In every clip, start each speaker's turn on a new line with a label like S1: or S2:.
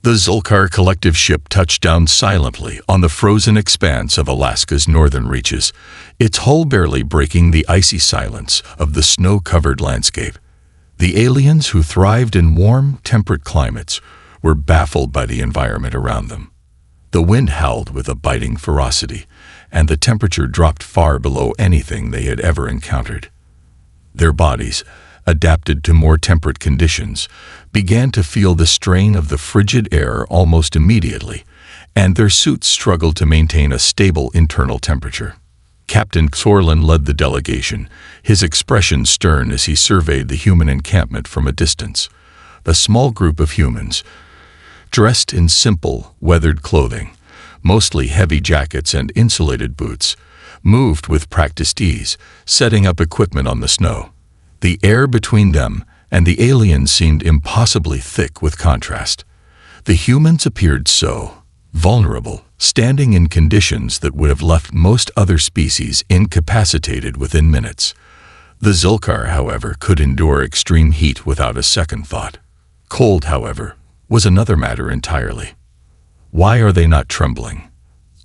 S1: The Zulkar collective ship touched down silently on the frozen expanse of Alaska's northern reaches, its hull barely breaking the icy silence of the snow-covered landscape. The aliens who thrived in warm, temperate climates were baffled by the environment around them. The wind howled with a biting ferocity, and the temperature dropped far below anything they had ever encountered. Their bodies, adapted to more temperate conditions, began to feel the strain of the frigid air almost immediately, and their suits struggled to maintain a stable internal temperature. Captain Sorlin led the delegation, his expression stern as he surveyed the human encampment from a distance. A small group of humans, dressed in simple, weathered clothing, mostly heavy jackets and insulated boots, moved with practiced ease, setting up equipment on the snow. The air between them and the aliens seemed impossibly thick with contrast. The humans appeared so vulnerable, standing in conditions that would have left most other species incapacitated within minutes. The Zulkar, however, could endure extreme heat without a second thought. Cold, however, was another matter entirely. Why are they not trembling?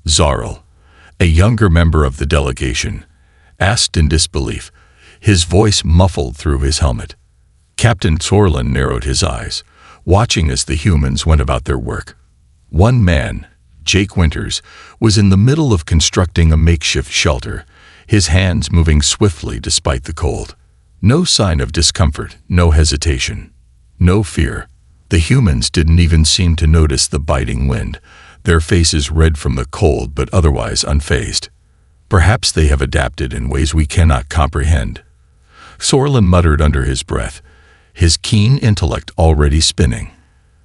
S1: Zarl, a younger member of the delegation, asked in disbelief, his voice muffled through his helmet. Captain Sorlin narrowed his eyes, watching as the humans went about their work. One man, Jake Winters, was in the middle of constructing a makeshift shelter, his hands moving swiftly despite the cold. No sign of discomfort, no hesitation, no fear. The humans didn't even seem to notice the biting wind, their faces red from the cold but otherwise unfazed. Perhaps they have adapted in ways we cannot comprehend. Sorlin muttered under his breath, his keen intellect already spinning.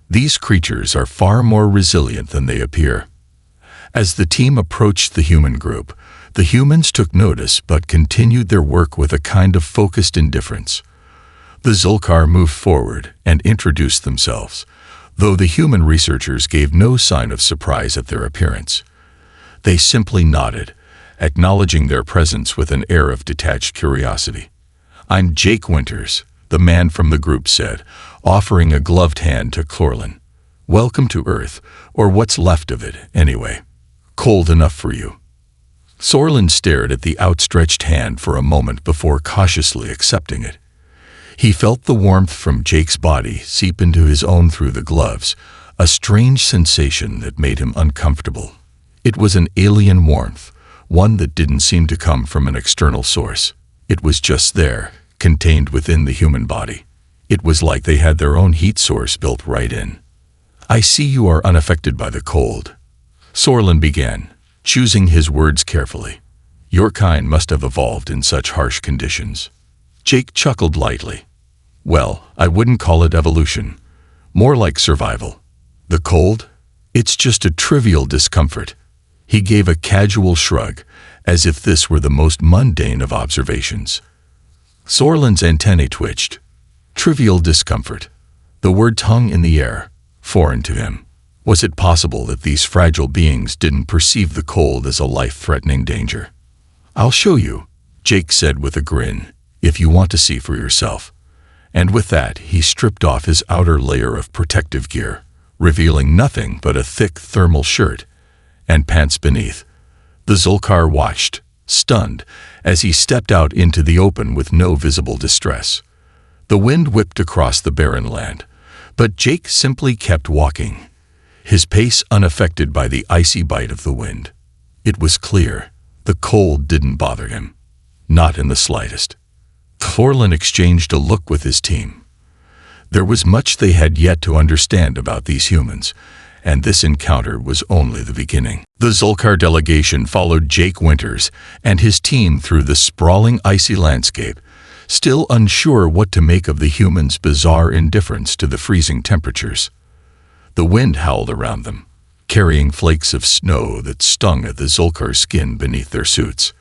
S1: These creatures are far more resilient than they appear. As the team approached the human group, the humans took notice but continued their work with a kind of focused indifference. The Zulkar moved forward and introduced themselves, though the human researchers gave no sign of surprise at their appearance. They simply nodded, acknowledging their presence with an air of detached curiosity. "I'm Jake Winters," the man from the group said, offering a gloved hand to Sorlin. "Welcome to Earth, or what's left of it, anyway. Cold enough for you?" Sorlin stared at the outstretched hand for a moment before cautiously accepting it. He felt the warmth from Jake's body seep into his own through the gloves, a strange sensation that made him uncomfortable. It was an alien warmth, one that didn't seem to come from an external source. It was just there, contained within the human body. It was like they had their own heat source built right in. "I see you are unaffected by the cold," Sorlin began, choosing his words carefully. "Your kind must have evolved in such harsh conditions." Jake chuckled lightly. "Well, I wouldn't call it evolution. More like survival. The cold? It's just a trivial discomfort." He gave a casual shrug, as if this were the most mundane of observations. Sorlin's antennae twitched. Trivial discomfort. The word hung in the air, foreign to him. Was it possible that these fragile beings didn't perceive the cold as a life-threatening danger? "I'll show you," Jake said with a grin, "if you want to see for yourself." And with that, he stripped off his outer layer of protective gear, revealing nothing but a thick thermal shirt and pants beneath. The Zulkar watched, stunned, as he stepped out into the open with no visible distress. The wind whipped across the barren land, but Jake simply kept walking, his pace unaffected by the icy bite of the wind. It was clear, the cold didn't bother him. Not in the slightest. Sorlin exchanged a look with his team. There was much they had yet to understand about these humans, and this encounter was only the beginning. The Zulkar delegation followed Jake Winters and his team through the sprawling icy landscape, still unsure what to make of the humans' bizarre indifference to the freezing temperatures. The wind howled around them, carrying flakes of snow that stung at the Zulkar's skin beneath their suits.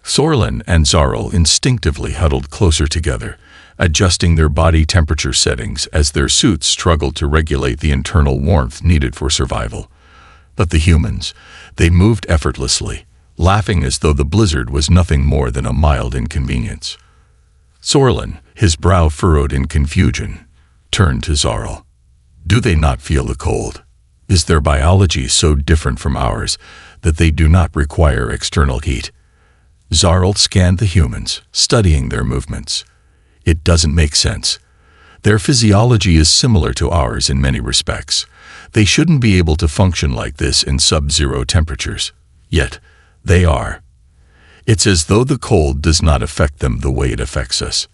S1: Sorlin and Zarl instinctively huddled closer together, adjusting their body temperature settings as their suits struggled to regulate the internal warmth needed for survival. But the humans, they moved effortlessly, laughing as though the blizzard was nothing more than a mild inconvenience. Sorlin, his brow furrowed in confusion, turned to Zarl. Do they not feel the cold? Is their biology so different from ours that they do not require external heat? Zarl scanned the humans, studying their movements. It doesn't make sense. Their physiology is similar to ours in many respects. They shouldn't be able to function like this in sub-zero temperatures. Yet, they are. It's as though the cold does not affect them the way it affects us.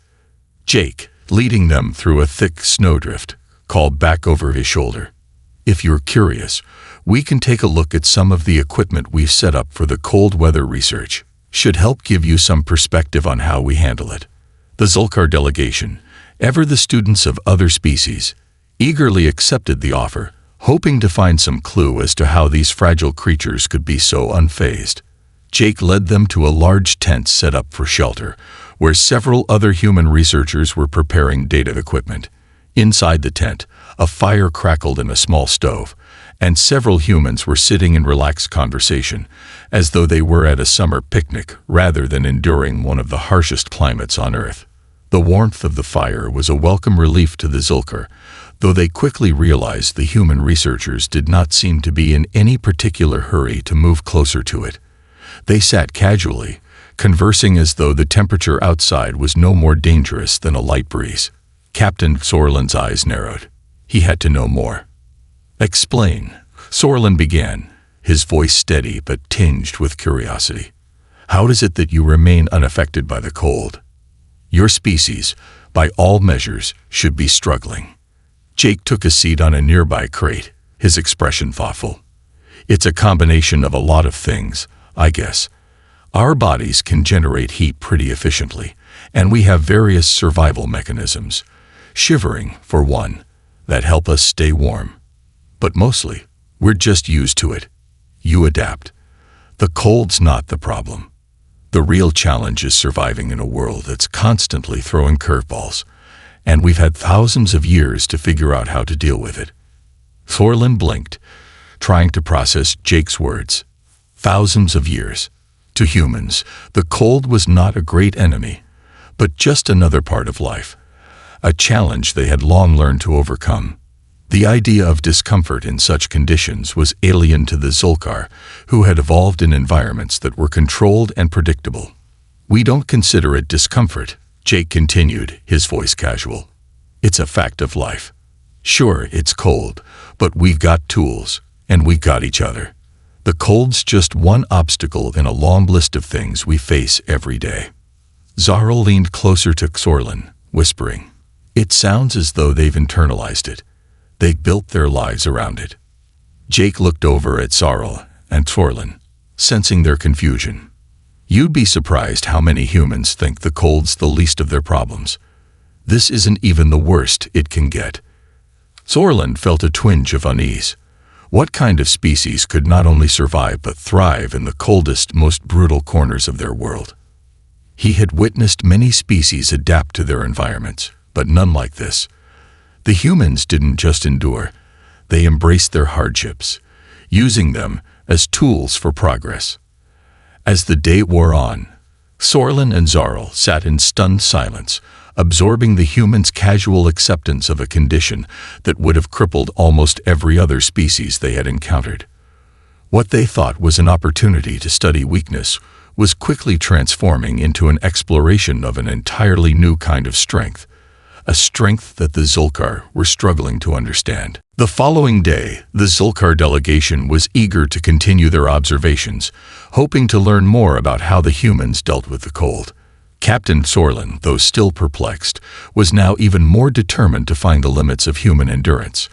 S1: Jake, leading them through a thick snowdrift, called back over his shoulder. If you're curious, we can take a look at some of the equipment we've set up for the cold weather research. Should help give you some perspective on how we handle it. The Zulkar delegation, ever the students of other species, eagerly accepted the offer, hoping to find some clue as to how these fragile creatures could be so unfazed. Jake led them to a large tent set up for shelter, where several other human researchers were preparing data equipment. Inside the tent, a fire crackled in a small stove, and several humans were sitting in relaxed conversation, as though they were at a summer picnic rather than enduring one of the harshest climates on Earth. The warmth of the fire was a welcome relief to the Zulkar, though they quickly realized the human researchers did not seem to be in any particular hurry to move closer to it. They sat casually, conversing as though the temperature outside was no more dangerous than a light breeze. Captain Sorlin's eyes narrowed. He had to know more. "Explain," Sorlin began, his voice steady but tinged with curiosity. "How is it that you remain unaffected by the cold? Your species, by all measures, should be struggling." Jake took a seat on a nearby crate, his expression thoughtful. "It's a combination of a lot of things, I guess. Our bodies can generate heat pretty efficiently, and we have various survival mechanisms. Shivering, for one, that help us stay warm. But mostly, we're just used to it. You adapt. The cold's not the problem. The real challenge is surviving in a world that's constantly throwing curveballs, and we've had thousands of years to figure out how to deal with it." Sorlin blinked, trying to process Jake's words. Thousands of years. To humans, the cold was not a great enemy, but just another part of life, a challenge they had long learned to overcome. The idea of discomfort in such conditions was alien to the Zulkar, who had evolved in environments that were controlled and predictable. "We don't consider it discomfort," Jake continued, his voice casual. "It's a fact of life. Sure, it's cold, but we've got tools, and we've got each other. The cold's just one obstacle in a long list of things we face every day." Zarl leaned closer to Sorlin, whispering, "It sounds as though they've internalized it. They've built their lives around it." Jake looked over at Zarl and Sorlin, sensing their confusion. "You'd be surprised how many humans think the cold's the least of their problems. This isn't even the worst it can get." Sorlin felt a twinge of unease. What kind of species could not only survive but thrive in the coldest, most brutal corners of their world? He had witnessed many species adapt to their environments, but none like this. The humans didn't just endure, they embraced their hardships, using them as tools for progress. As the day wore on, Sorlin and Zarl sat in stunned silence, absorbing the humans' casual acceptance of a condition that would have crippled almost every other species they had encountered. What they thought was an opportunity to study weakness was quickly transforming into an exploration of an entirely new kind of strength, a strength that the Zulkar were struggling to understand. The following day, the Zulkar delegation was eager to continue their observations, hoping to learn more about how the humans dealt with the cold. Captain Sorlin, though still perplexed, was now even more determined to find the limits of human endurance.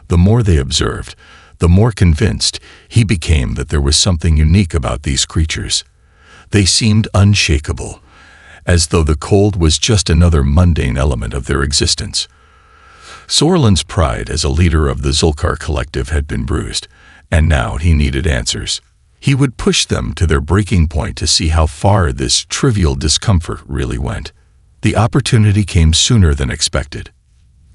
S1: The more they observed, the more convinced he became that there was something unique about these creatures. They seemed unshakable, as though the cold was just another mundane element of their existence. Sorlin's pride as a leader of the Zulkar collective had been bruised, and now he needed answers. He would push them to their breaking point to see how far this trivial discomfort really went. The opportunity came sooner than expected.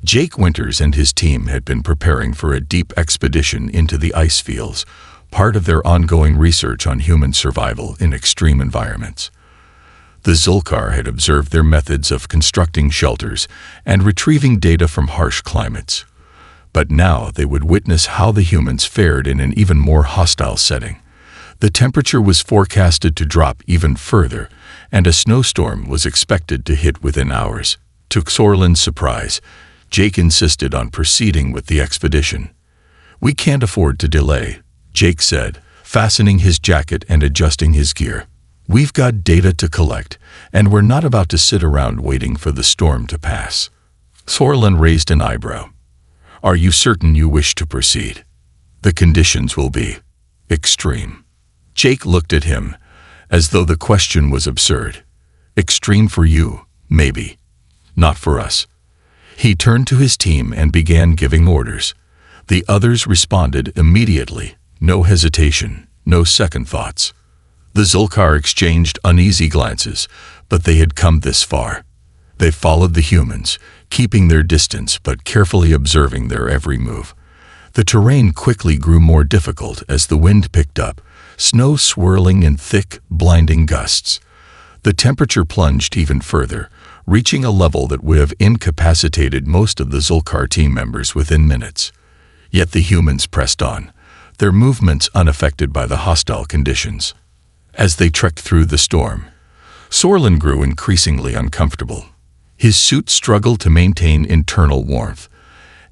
S1: Jake Winters and his team had been preparing for a deep expedition into the ice fields, part of their ongoing research on human survival in extreme environments. The Zulkar had observed their methods of constructing shelters and retrieving data from harsh climates. But now they would witness how the humans fared in an even more hostile setting. The temperature was forecasted to drop even further, and a snowstorm was expected to hit within hours. To Sorlin's surprise, Jake insisted on proceeding with the expedition. "We can't afford to delay," Jake said, fastening his jacket and adjusting his gear. "We've got data to collect, and we're not about to sit around waiting for the storm to pass." Sorlin raised an eyebrow. "Are you certain you wish to proceed? The conditions will be extreme." Jake looked at him, as though the question was absurd. "Extreme for you, maybe. Not for us." He turned to his team and began giving orders. The others responded immediately, no hesitation, no second thoughts. The Zulkar exchanged uneasy glances, but they had come this far. They followed the humans, keeping their distance but carefully observing their every move. The terrain quickly grew more difficult as the wind picked up, snow swirling in thick, blinding gusts. The temperature plunged even further, reaching a level that would have incapacitated most of the Zulkar team members within minutes. Yet the humans pressed on, their movements unaffected by the hostile conditions. As they trekked through the storm, Sorlin grew increasingly uncomfortable. His suit struggled to maintain internal warmth,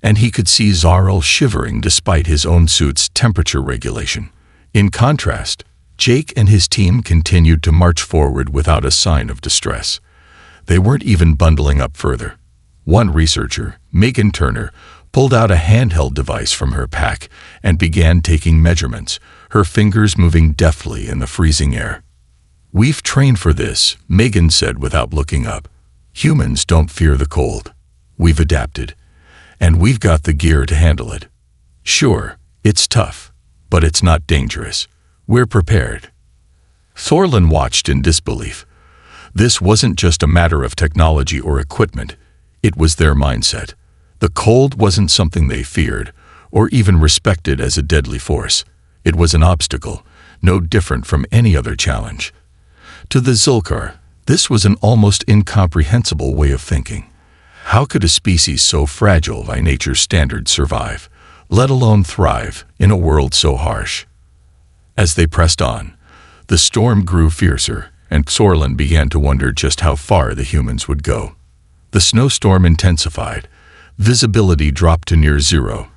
S1: and he could see Zarl shivering despite his own suit's temperature regulation. In contrast, Jake and his team continued to march forward without a sign of distress. They weren't even bundling up further. One researcher, Megan Turner, pulled out a handheld device from her pack and began taking measurements, her fingers moving deftly in the freezing air. "We've trained for this," Megan said without looking up. "Humans don't fear the cold. We've adapted, and we've got the gear to handle it. Sure, it's tough, but it's not dangerous. We're prepared." Sorlin watched in disbelief. This wasn't just a matter of technology or equipment, it was their mindset. The cold wasn't something they feared, or even respected as a deadly force. It was an obstacle, no different from any other challenge. To the Zulkar, this was an almost incomprehensible way of thinking. How could a species so fragile by nature's standards survive, let alone thrive, in a world so harsh? As they pressed on, the storm grew fiercer, and Sorlin began to wonder just how far the humans would go. The snowstorm intensified, visibility dropped to near zero,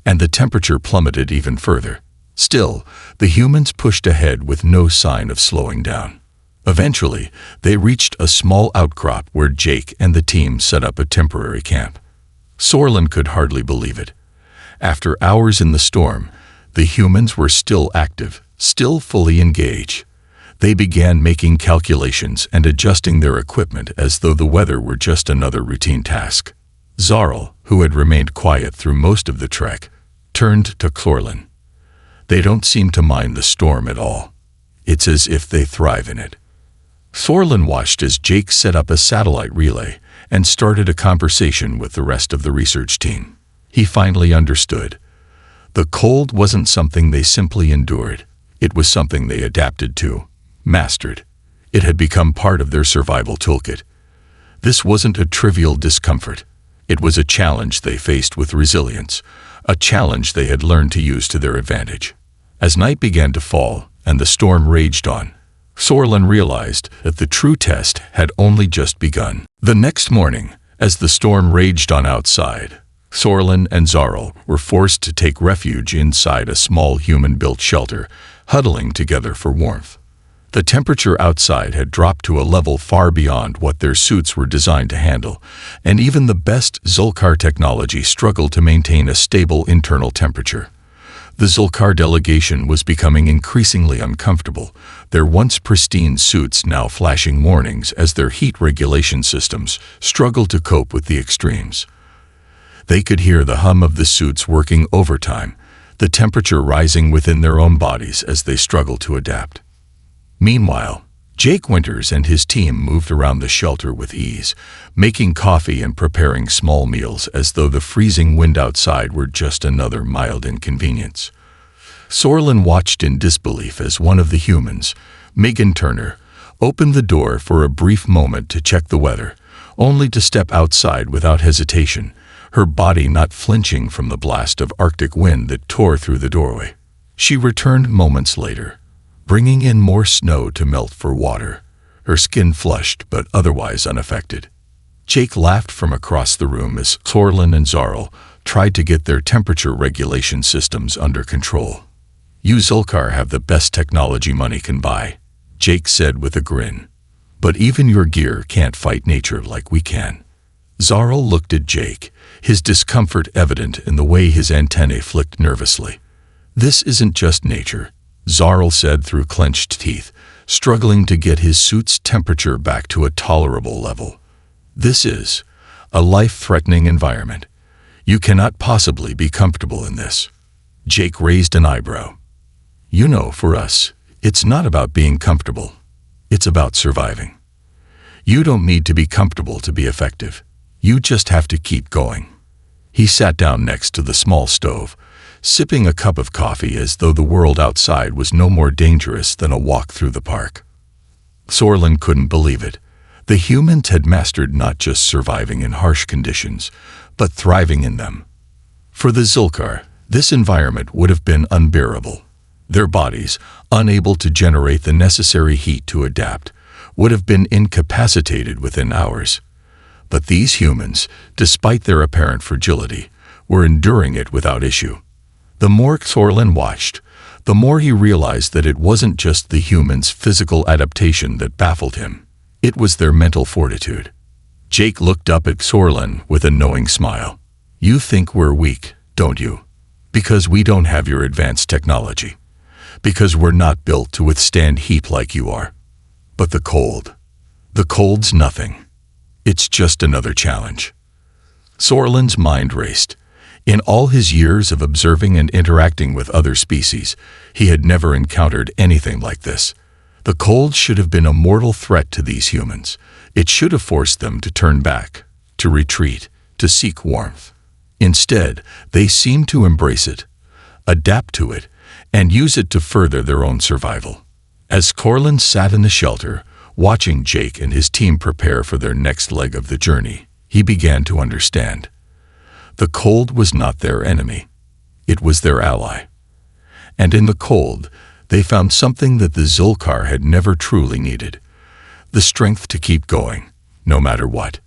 S1: and the temperature plummeted even further. Still, the humans pushed ahead with no sign of slowing down. Eventually, they reached a small outcrop where Jake and the team set up a temporary camp. Sorlin could hardly believe it. After hours in the storm, the humans were still active, still fully engaged. They began making calculations and adjusting their equipment as though the weather were just another routine task. Zarl, who had remained quiet through most of the trek, turned to Sorlin. "They don't seem to mind the storm at all. It's as if they thrive in it." Sorlin watched as Jake set up a satellite relay and started a conversation with the rest of the research team. He finally understood. The cold wasn't something they simply endured. It was something they adapted to, mastered. It had become part of their survival toolkit. This wasn't a trivial discomfort. It was a challenge they faced with resilience, a challenge they had learned to use to their advantage. As night began to fall and the storm raged on, Sorlin realized that the true test had only just begun. The next morning, as the storm raged on outside, Sorlin and Zarl were forced to take refuge inside a small human-built shelter, huddling together for warmth. The temperature outside had dropped to a level far beyond what their suits were designed to handle, and even the best Zulkar technology struggled to maintain a stable internal temperature. The Zulkar delegation was becoming increasingly uncomfortable, their once pristine suits now flashing warnings as their heat regulation systems struggled to cope with the extremes. They could hear the hum of the suits working overtime, the temperature rising within their own bodies as they struggled to adapt. Meanwhile, Jake Winters and his team moved around the shelter with ease, making coffee and preparing small meals as though the freezing wind outside were just another mild inconvenience. Sorlin watched in disbelief as one of the humans, Megan Turner, opened the door for a brief moment to check the weather, only to step outside without hesitation, her body not flinching from the blast of Arctic wind that tore through the doorway. She returned moments later, bringing in more snow to melt for water, her skin flushed but otherwise unaffected. Jake laughed from across the room as Sorlin and Zarl tried to get their temperature regulation systems under control. "You Zulkar have the best technology money can buy," Jake said with a grin. "But even your gear can't fight nature like we can." Zarl looked at Jake, his discomfort evident in the way his antennae flicked nervously. "This isn't just nature," Zarl said through clenched teeth, struggling to get his suit's temperature back to a tolerable level. "This is a life-threatening environment. You cannot possibly be comfortable in this." Jake raised an eyebrow. "You know, for us, it's not about being comfortable. It's about surviving. You don't need to be comfortable to be effective. You just have to keep going." He sat down next to the small stove, sipping a cup of coffee as though the world outside was no more dangerous than a walk through the park. Sorlin couldn't believe it. The humans had mastered not just surviving in harsh conditions, but thriving in them. For the Zulkar, this environment would have been unbearable. Their bodies, unable to generate the necessary heat to adapt, would have been incapacitated within hours. But these humans, despite their apparent fragility, were enduring it without issue. The more Sorlin watched, the more he realized that it wasn't just the humans' physical adaptation that baffled him. It was their mental fortitude. Jake looked up at Sorlin with a knowing smile. "You think we're weak, don't you? Because we don't have your advanced technology. Because we're not built to withstand heat like you are. But the cold's nothing. It's just another challenge." Sorlin's mind raced. In all his years of observing and interacting with other species, he had never encountered anything like this. The cold should have been a mortal threat to these humans. It should have forced them to turn back, to retreat, to seek warmth. Instead, they seemed to embrace it, adapt to it, and use it to further their own survival. As Sorlin sat in the shelter, watching Jake and his team prepare for their next leg of the journey, he began to understand. The cold was not their enemy. It was their ally. And in the cold, they found something that the Zulkar had never truly needed: the strength to keep going, no matter what.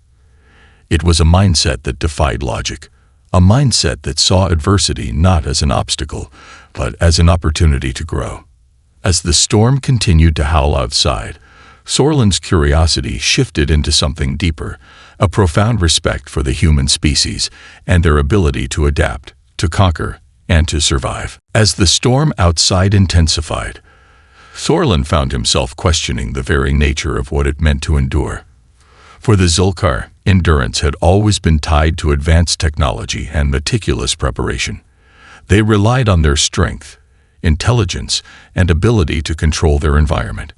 S1: It was a mindset that defied logic, a mindset that saw adversity not as an obstacle, but as an opportunity to grow. As the storm continued to howl outside, Sorlin's curiosity shifted into something deeper, a profound respect for the human species and their ability to adapt, to conquer, and to survive. As the storm outside intensified, Sorlin found himself questioning the very nature of what it meant to endure. For the Zulkar, endurance had always been tied to advanced technology and meticulous preparation. They relied on their strength, intelligence, and ability to control their environment.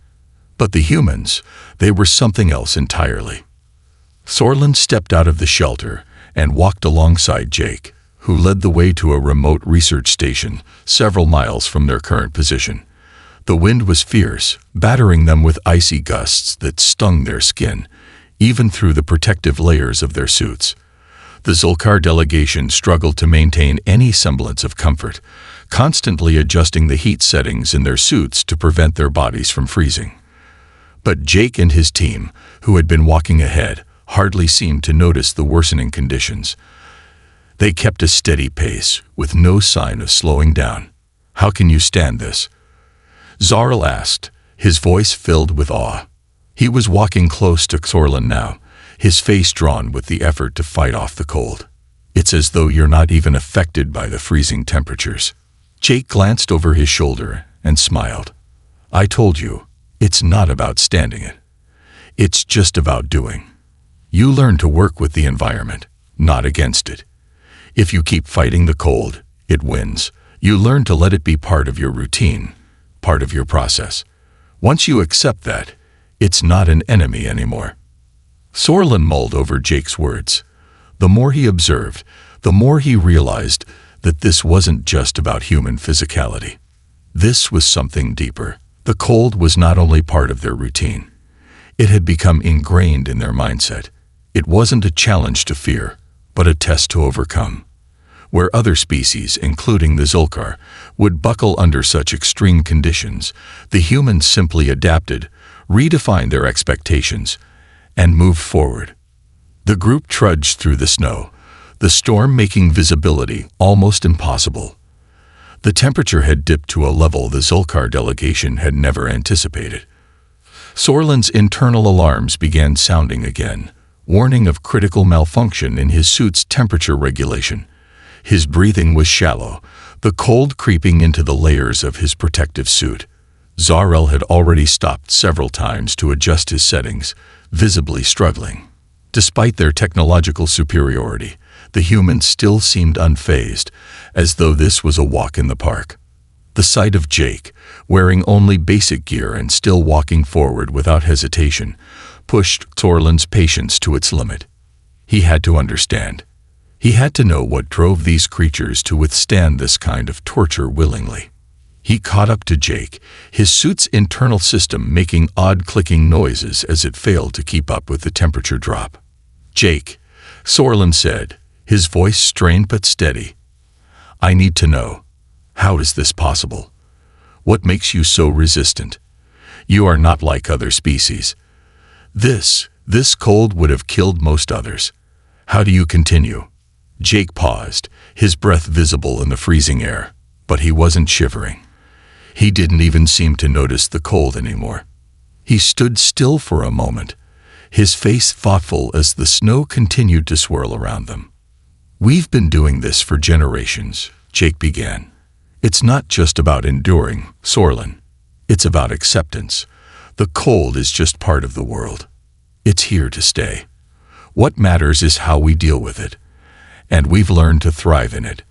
S1: But the humans, they were something else entirely. Sorlin stepped out of the shelter and walked alongside Jake, who led the way to a remote research station several miles from their current position. The wind was fierce, battering them with icy gusts that stung their skin, even through the protective layers of their suits. The Zulkar delegation struggled to maintain any semblance of comfort, constantly adjusting the heat settings in their suits to prevent their bodies from freezing. But Jake and his team, who had been walking ahead, hardly seemed to notice the worsening conditions. They kept a steady pace, with no sign of slowing down. "How can you stand this?" Zarl asked, his voice filled with awe. He was walking close to Sorlin now, his face drawn with the effort to fight off the cold. "It's as though you're not even affected by the freezing temperatures." Jake glanced over his shoulder and smiled. "I told you, it's not about standing it. It's just about doing. You learn to work with the environment, not against it. If you keep fighting the cold, it wins. You learn to let it be part of your routine, part of your process. Once you accept that, it's not an enemy anymore." Sorlin mulled over Jake's words. The more he observed, the more he realized that this wasn't just about human physicality. This was something deeper. The cold was not only part of their routine. It had become ingrained in their mindset. It wasn't a challenge to fear, but a test to overcome. Where other species, including the Zulkar, would buckle under such extreme conditions, the humans simply adapted, redefined their expectations, and moved forward. The group trudged through the snow, the storm making visibility almost impossible. The temperature had dipped to a level the Zulkar delegation had never anticipated. Sorlin's internal alarms began sounding again, warning of critical malfunction in his suit's temperature regulation. His breathing was shallow, the cold creeping into the layers of his protective suit. Zar-El had already stopped several times to adjust his settings, visibly struggling. Despite their technological superiority, the humans still seemed unfazed, as though this was a walk in the park. The sight of Jake, wearing only basic gear and still walking forward without hesitation, pushed Sorlin's patience to its limit. He had to understand. He had to know what drove these creatures to withstand this kind of torture willingly. He caught up to Jake, his suit's internal system making odd clicking noises as it failed to keep up with the temperature drop. "Jake," Sorlin said, his voice strained but steady. "I need to know. How is this possible? What makes you so resistant? You are not like other species. This cold would have killed most others. How do you continue?" Jake paused, his breath visible in the freezing air, but he wasn't shivering. He didn't even seem to notice the cold anymore. He stood still for a moment, his face thoughtful as the snow continued to swirl around them. "We've been doing this for generations," Jake began. "It's not just about enduring, Sorlin. It's about acceptance. The cold is just part of the world. It's here to stay. What matters is how we deal with it. And we've learned to thrive in it.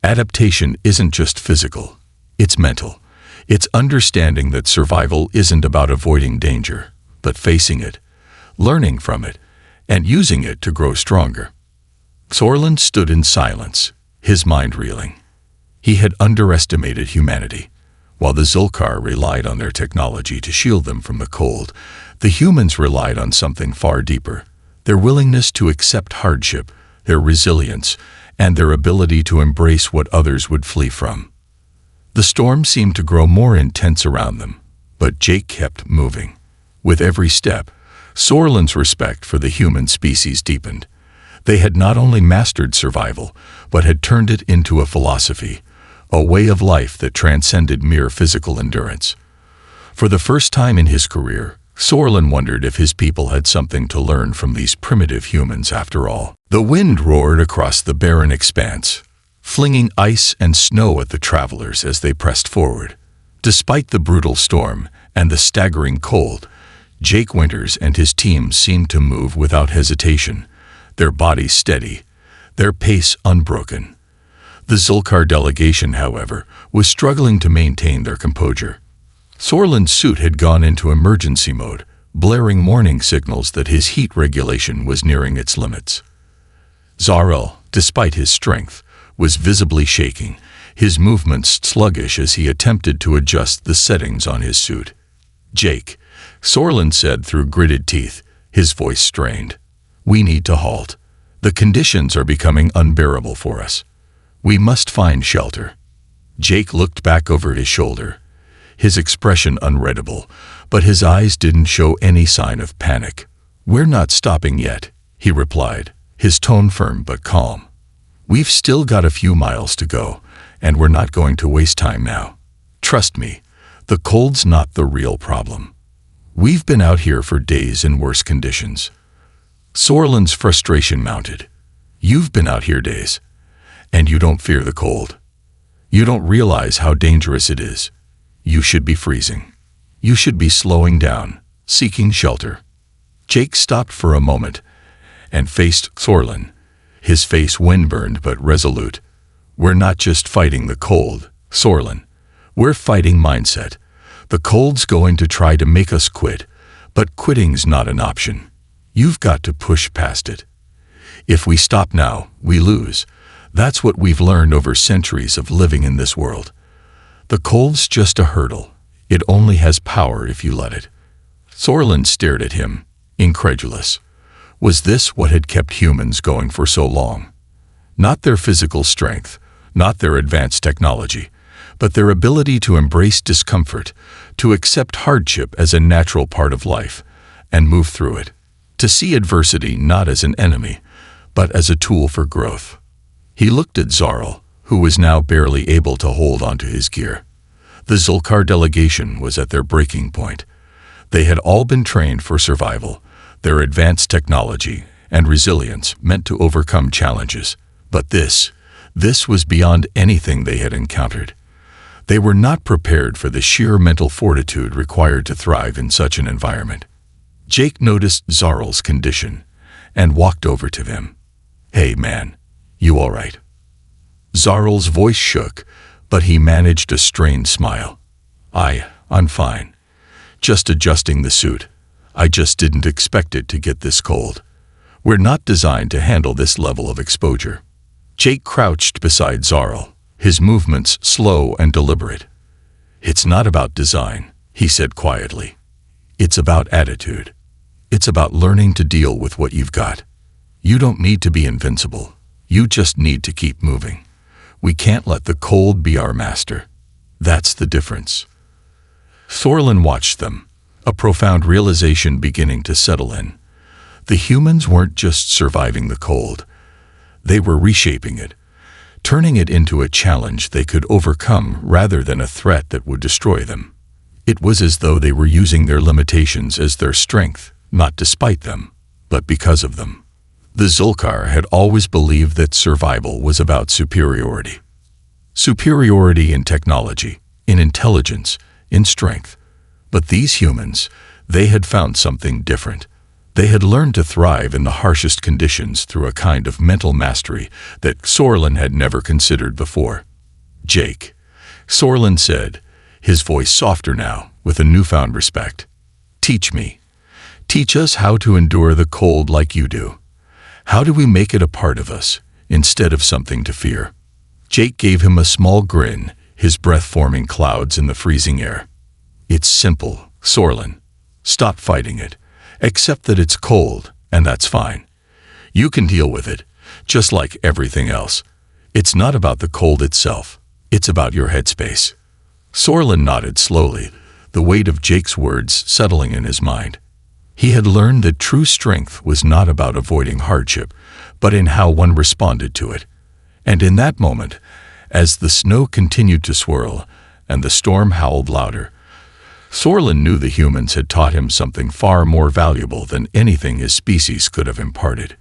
S1: Adaptation isn't just physical, it's mental. It's understanding that survival isn't about avoiding danger, but facing it, learning from it, and using it to grow stronger." Sorlin stood in silence, his mind reeling. He had underestimated humanity. While the Zulkar relied on their technology to shield them from the cold, the humans relied on something far deeper: their willingness to accept hardship, their resilience, and their ability to embrace what others would flee from. The storm seemed to grow more intense around them, but Jake kept moving. With every step, Sorlin's respect for the human species deepened. They had not only mastered survival, but had turned it into a philosophy, a way of life that transcended mere physical endurance. For the first time in his career, Sorlin wondered if his people had something to learn from these primitive humans after all. The wind roared across the barren expanse, flinging ice and snow at the travelers as they pressed forward. Despite the brutal storm and the staggering cold, Jake Winters and his team seemed to move without hesitation, their bodies steady, their pace unbroken. The Zulkar delegation, however, was struggling to maintain their composure. Sorlin's suit had gone into emergency mode, blaring warning signals that his heat regulation was nearing its limits. Zar-El, despite his strength, was visibly shaking, his movements sluggish as he attempted to adjust the settings on his suit. "Jake," Sorlin said through gritted teeth, his voice strained. "We need to halt. The conditions are becoming unbearable for us. We must find shelter." Jake looked back over his shoulder, his expression unreadable, but his eyes didn't show any sign of panic. "We're not stopping yet," he replied, his tone firm but calm. "We've still got a few miles to go, and we're not going to waste time now. Trust me, the cold's not the real problem. We've been out here for days in worse conditions." Sorlin's frustration mounted. "You've been out here days, and you don't fear the cold. You don't realize how dangerous it is. You should be freezing. You should be slowing down, seeking shelter." Jake stopped for a moment and faced Sorlin, his face wind-burned but resolute. "We're not just fighting the cold, Sorlin. We're fighting mindset. The cold's going to try to make us quit, but quitting's not an option. You've got to push past it. If we stop now, we lose. That's what we've learned over centuries of living in this world. The cold's just a hurdle. It only has power if you let it." Sorlin stared at him, incredulous. Was this what had kept humans going for so long? Not their physical strength, not their advanced technology, but their ability to embrace discomfort, to accept hardship as a natural part of life, and move through it, to see adversity not as an enemy, but as a tool for growth. He looked at Zarl, who was now barely able to hold onto his gear. The Zulkar delegation was at their breaking point. They had all been trained for survival, their advanced technology and resilience meant to overcome challenges. But this was beyond anything they had encountered. They were not prepared for the sheer mental fortitude required to thrive in such an environment. Jake noticed Zarl's condition and walked over to him. "Hey man, you all right?" Zarl's voice shook, but he managed a strained smile. I'm fine. Just adjusting the suit. I just didn't expect it to get this cold. We're not designed to handle this level of exposure." Jake crouched beside Zarl, his movements slow and deliberate. "It's not about design," he said quietly. "It's about attitude. It's about learning to deal with what you've got. You don't need to be invincible. You just need to keep moving. We can't let the cold be our master. That's the difference." Thorlin watched them, a profound realization beginning to settle in. The humans weren't just surviving the cold. They were reshaping it, turning it into a challenge they could overcome rather than a threat that would destroy them. It was as though they were using their limitations as their strength, not despite them, but because of them. The Zulkar had always believed that survival was about superiority. Superiority in technology, in intelligence, in strength. But these humans, they had found something different. They had learned to thrive in the harshest conditions through a kind of mental mastery that Sorlin had never considered before. "Jake," Sorlin said, his voice softer now, with a newfound respect. "Teach me. Teach us how to endure the cold like you do. How do we make it a part of us, instead of something to fear?" Jake gave him a small grin, his breath forming clouds in the freezing air. "It's simple, Sorlin. Stop fighting it. Accept that it's cold, and that's fine. You can deal with it, just like everything else. It's not about the cold itself. It's about your headspace." Sorlin nodded slowly, the weight of Jake's words settling in his mind. He had learned that true strength was not about avoiding hardship, but in how one responded to it. And in that moment, as the snow continued to swirl and the storm howled louder, Sorlin knew the humans had taught him something far more valuable than anything his species could have imparted.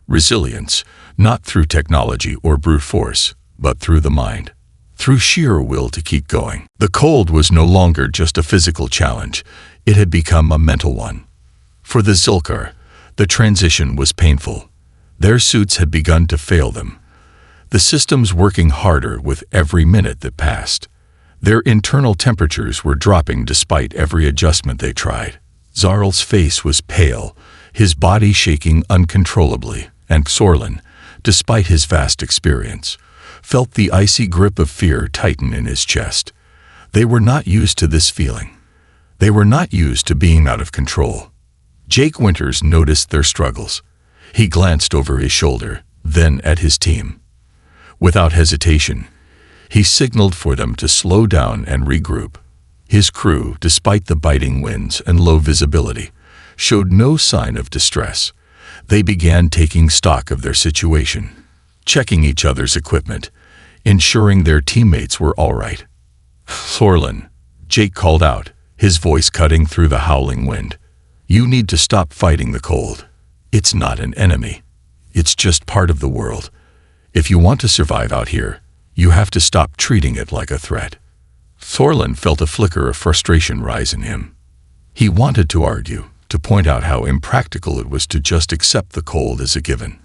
S1: Resilience, not through technology or brute force, but through the mind. Through sheer will to keep going. The cold was no longer just a physical challenge, it had become a mental one. For the Zulkar, the transition was painful. Their suits had begun to fail them, the systems working harder with every minute that passed. Their internal temperatures were dropping despite every adjustment they tried. Zarl's face was pale, his body shaking uncontrollably, and Sorlin, despite his vast experience, felt the icy grip of fear tighten in his chest. They were not used to this feeling. They were not used to being out of control. Jake Winters noticed their struggles. He glanced over his shoulder, then at his team. Without hesitation, he signaled for them to slow down and regroup. His crew, despite the biting winds and low visibility, showed no sign of distress. They began taking stock of their situation, checking each other's equipment, ensuring their teammates were all right. "Sorlin," Jake called out, his voice cutting through the howling wind. "You need to stop fighting the cold. It's not an enemy. It's just part of the world. If you want to survive out here, you have to stop treating it like a threat." Sorlin felt a flicker of frustration rise in him. He wanted to argue, to point out how impractical it was to just accept the cold as a given.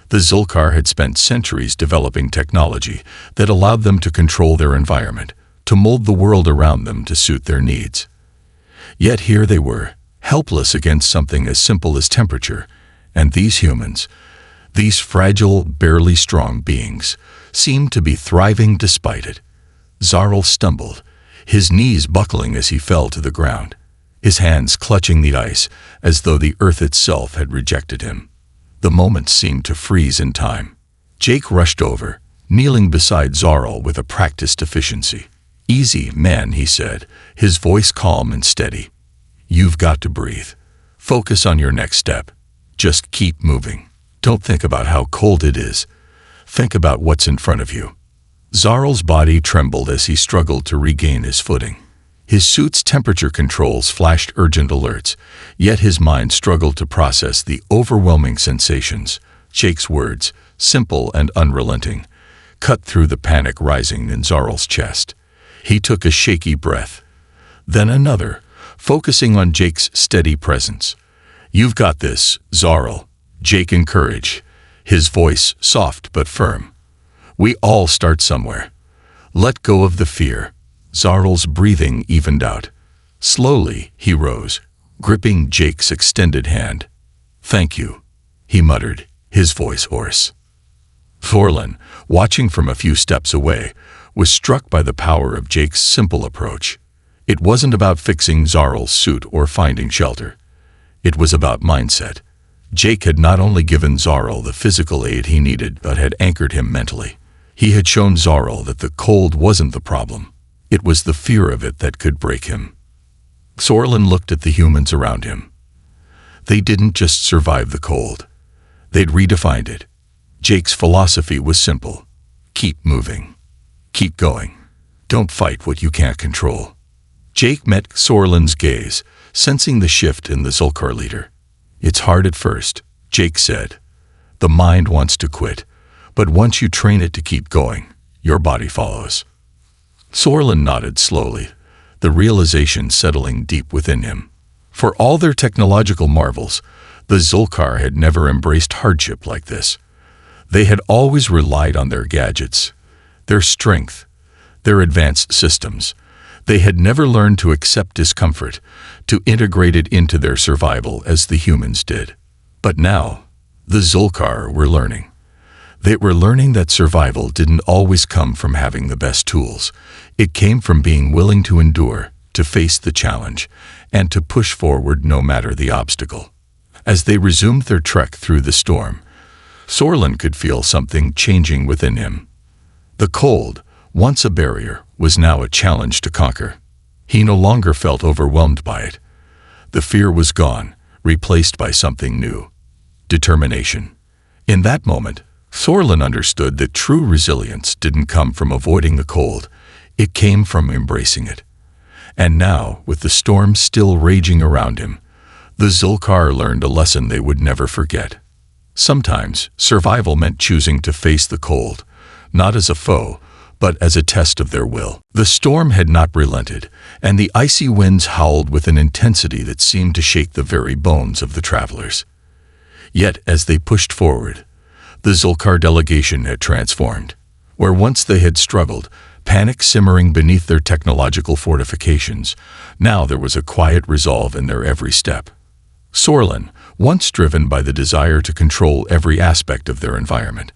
S1: The Zulkar had spent centuries developing technology that allowed them to control their environment, to mold the world around them to suit their needs. Yet here they were, helpless against something as simple as temperature, and these humans, these fragile, barely strong beings, seemed to be thriving despite it. Zarl stumbled, his knees buckling as he fell to the ground. his hands clutching the ice as though the earth itself had rejected him. The moment seemed to freeze in time. Jake rushed over, kneeling beside Zarl with a practiced efficiency. "Easy, man," he said, his voice calm and steady. "You've got to breathe. Focus on your next step. Just keep moving. Don't think about how cold it is. Think about what's in front of you." Zarl's body trembled as he struggled to regain his footing. His suit's temperature controls flashed urgent alerts, yet his mind struggled to process the overwhelming sensations. Jake's words, simple and unrelenting, cut through the panic rising in Zarl's chest. He took a shaky breath, then another, focusing on Jake's steady presence. "You've got this, Zarl," Jake encouraged, his voice soft but firm. "We all start somewhere. Let go of the fear." Zarl's breathing evened out. Slowly, he rose, gripping Jake's extended hand. "Thank you," he muttered, his voice hoarse. Thorlin, watching from a few steps away, was struck by the power of Jake's simple approach. It wasn't about fixing Zarl's suit or finding shelter. It was about mindset. Jake had not only given Zarl the physical aid he needed, but had anchored him mentally. He had shown Zarl that the cold wasn't the problem. It was the fear of it that could break him. Thorlin looked at the humans around him. They didn't just survive the cold. They'd redefined it. Jake's philosophy was simple. Keep moving. Keep going. Don't fight what you can't control. Jake met Thorlin's gaze, sensing the shift in the Zulkar leader. "It's hard at first," Jake said. "The mind wants to quit, but once you train it to keep going, your body follows." Thorlin nodded slowly, the realization settling deep within him. For all their technological marvels, the Zulkar had never embraced hardship like this. They had always relied on their gadgets, their strength, their advanced systems. They had never learned to accept discomfort, to integrate it into their survival as the humans did. But now, the Zulkar were learning. They were learning that survival didn't always come from having the best tools. It came from being willing to endure, to face the challenge, and to push forward no matter the obstacle. As they resumed their trek through the storm, Thorlin could feel something changing within him. The cold, once a barrier, was now a challenge to conquer. He no longer felt overwhelmed by it. The fear was gone, replaced by something new: determination. In that moment, Thorlin understood that true resilience didn't come from avoiding the cold, it came from embracing it. And now, with the storm still raging around him, the Zulkar learned a lesson they would never forget. Sometimes, survival meant choosing to face the cold, not as a foe, but as a test of their will. The storm had not relented, and the icy winds howled with an intensity that seemed to shake the very bones of the travelers. Yet, as they pushed forward, the Zulkar delegation had transformed. Where once they had struggled, panic simmering beneath their technological fortifications, now there was a quiet resolve in their every step. Thorlin, once driven by the desire to control every aspect of their environment,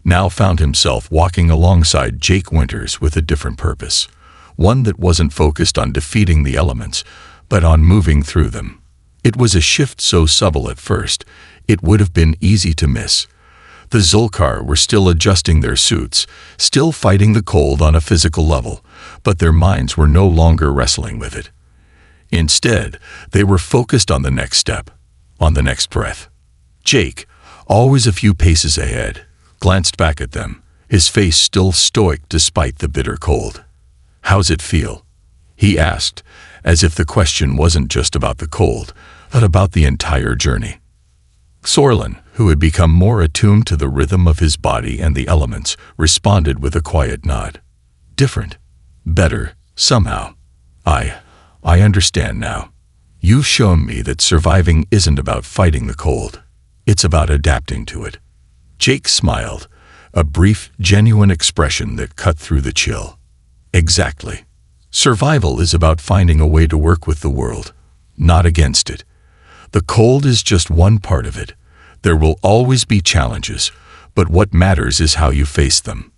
S1: now found himself walking alongside Jake Winters with a different purpose, one that wasn't focused on defeating the elements, but on moving through them. It was a shift so subtle at first, it would have been easy to miss. The Zulkar were still adjusting their suits, still fighting the cold on a physical level, but their minds were no longer wrestling with it. Instead, they were focused on the next step, on the next breath. Jake, always a few paces ahead, glanced back at them, his face still stoic despite the bitter cold. "How's it feel?" he asked, as if the question wasn't just about the cold, but about the entire journey. Thorlin, who had become more attuned to the rhythm of his body and the elements, responded with a quiet nod. "Different. Better, somehow. I understand now. You've shown me that surviving isn't about fighting the cold. It's about adapting to it." Jake smiled, a brief, genuine expression that cut through the chill. "Exactly. Survival is about finding a way to work with the world, not against it. The cold is just one part of it. There will always be challenges, but what matters is how you face them."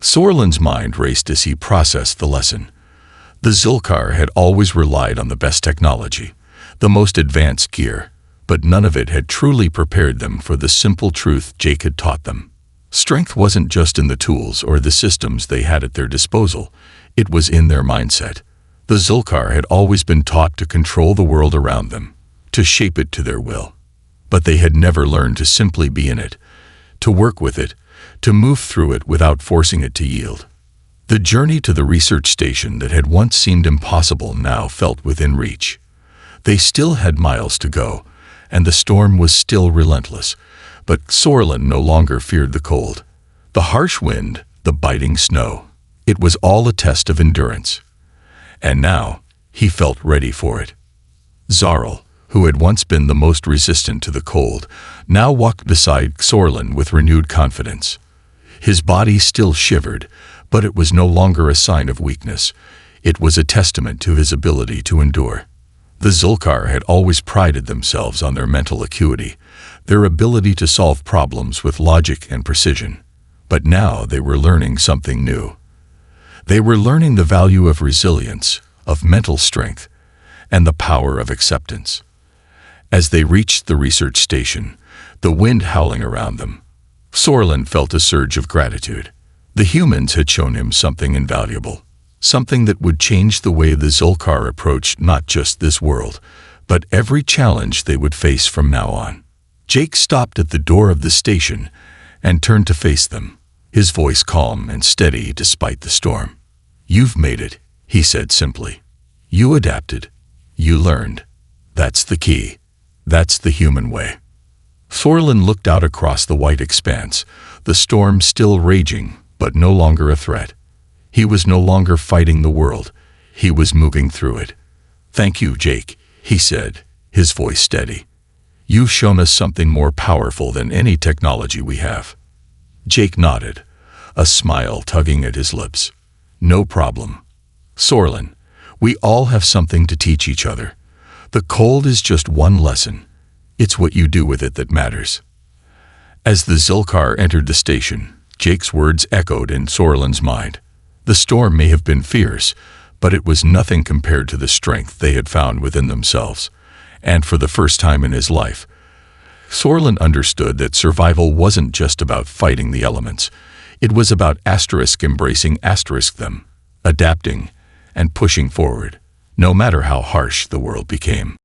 S1: Thorlin's mind raced as he processed the lesson. The Zilkar had always relied on the best technology, the most advanced gear, but none of it had truly prepared them for the simple truth Jake had taught them. Strength wasn't just in the tools or the systems they had at their disposal, it was in their mindset. The Zilkar had always been taught to control the world around them, to shape it to their will. But they had never learned to simply be in it, to work with it, to move through it without forcing it to yield. The journey to the research station that had once seemed impossible now felt within reach. They still had miles to go, and the storm was still relentless, but Sorlin no longer feared the cold. The harsh wind, the biting snow, it was all a test of endurance. And now, he felt ready for it. Zarl, who had once been the most resistant to the cold, now walked beside Sorlin with renewed confidence. His body still shivered, but it was no longer a sign of weakness. It was a testament to his ability to endure. The Zilkar had always prided themselves on their mental acuity, their ability to solve problems with logic and precision. But now they were learning something new. They were learning the value of resilience, of mental strength, and the power of acceptance. As they reached the research station, the wind howling around them, Sorlin felt a surge of gratitude. The humans had shown him something invaluable, something that would change the way the Zilkar approached not just this world, but every challenge they would face from now on. Jake stopped at the door of the station and turned to face them, his voice calm and steady despite the storm. "You've made it," he said simply. "You adapted. You learned. That's the key. That's the human way." Sorlin looked out across the white expanse, the storm still raging, but no longer a threat. He was no longer fighting the world. He was moving through it. "Thank you, Jake," he said, his voice steady. "You've shown us something more powerful than any technology we have." Jake nodded, a smile tugging at his lips. "No problem. Sorlin, we all have something to teach each other. The cold is just one lesson. It's what you do with it that matters." As the Zilkar entered the station, Jake's words echoed in Sorlin's mind. The storm may have been fierce, but it was nothing compared to the strength they had found within themselves. And for the first time in his life, Sorlin understood that survival wasn't just about fighting the elements. It was about embracing them, adapting, and pushing forward, no matter how harsh the world became.